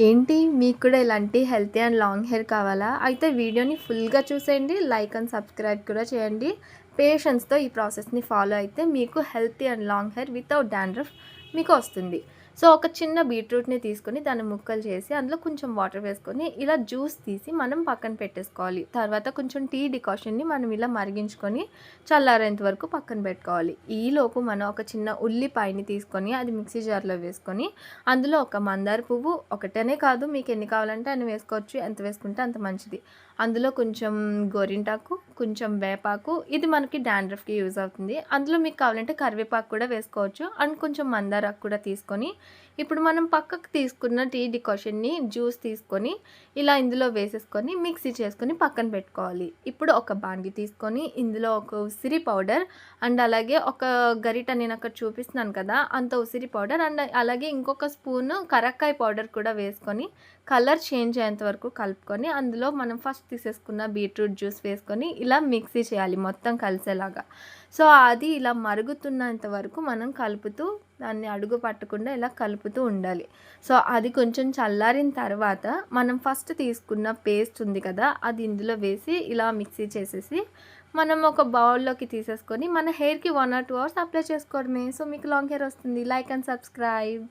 ఏంటి మీకు కూడా ఇలాంటి హెల్తీ అండ్ లాంగ్ హెయిర్ కావాలా? అయితే వీడియోని ఫుల్‌గా చూసేయండి. లైక్ అండ్ సబ్స్క్రైబ్ కూడా చేయండి. పేషెన్స్‌తో ఈ ప్రాసెస్‌ని ఫాలో అయితే మీకు healthy and long hair without dandruff మీకు వస్తుంది. సో, ఒక చిన్న బీట్రూట్‌ని తీసుకొని దాన్ని ముక్కలు చేసి అందులో కొంచెం వాటర్ వేసుకొని ఇలా జ్యూస్ తీసి మనం పక్కన పెట్టేసుకోవాలి. తర్వాత కొంచెం టీ డికాషన్‌ని మనం ఇలా మరిగించుకొని చల్లారేంత వరకు పక్కన పెట్టుకోవాలి. ఈలోపు మనం ఒక చిన్న ఉల్లిపాయని తీసుకొని అది మిక్సీ జార్‌లో వేసుకొని అందులో ఒక మందార పువ్వు ఒకటనే కాదు, మీకు ఎన్ని కావాలంటే అన్ని వేసుకోవచ్చు. ఎంత వేసుకుంటే అంత మంచిది. అందులో కొంచెం గోరింటాకు, కొంచెం వేపాకు, ఇది మనకి డాండ్రఫ్‌కి యూజ్ అవుతుంది. అందులో మీకు కావాలంటే కరివేపాకు కూడా వేసుకోవచ్చు. అండ్ కొంచెం మందారాకు కూడా తీసుకొని ఇప్పుడు మనం పక్కకు తీసుకున్న టీ డికాషన్‌ని జ్యూస్ తీసుకొని ఇలా ఇందులో వేసేసుకొని మిక్సీ చేసుకొని పక్కన పెట్టుకోవాలి. ఇప్పుడు ఒక బాండీ తీసుకొని ఇందులో ఒక ఉసిరి పౌడర్ అండ్ అలాగే ఒక గరిట నేను అక్కడ చూపిస్తున్నాను కదా! అంత ఉసిరి పౌడర్ అండ్ అలాగే ఇంకొక స్పూను కరక్కాయ పౌడర్ కూడా వేసుకొని కలర్ చేంజ్ అయ్యేంత వరకు కలుపుకొని అందులో మనం ఫస్ట్ తీసేసుకున్న బీట్రూట్ జ్యూస్ వేసుకొని ఇలా మిక్సీ చేయాలి మొత్తం కలిసేలాగా. సో, అది ఇలా మరుగుతున్నంత వరకు మనం కలుపుతూ దాన్ని అడుగు పట్టకుండా ఇలా కలుపుతూ ఉండాలి. సో, అది కొంచెం చల్లారిన తర్వాత మనం ఫస్ట్ తీసుకున్న పేస్ట్ ఉంది కదా! అది ఇందులో వేసి ఇలా మిక్సీ చేసేసి మనం ఒక బౌల్‌లోకి తీసేసుకొని మన హెయిర్‌కి 1 ఆర్ 2 అవర్స్ అప్లై చేసుకోవడమే. సో, మీకు లాంగ్ హెయిర్ వస్తుంది. Like and subscribe.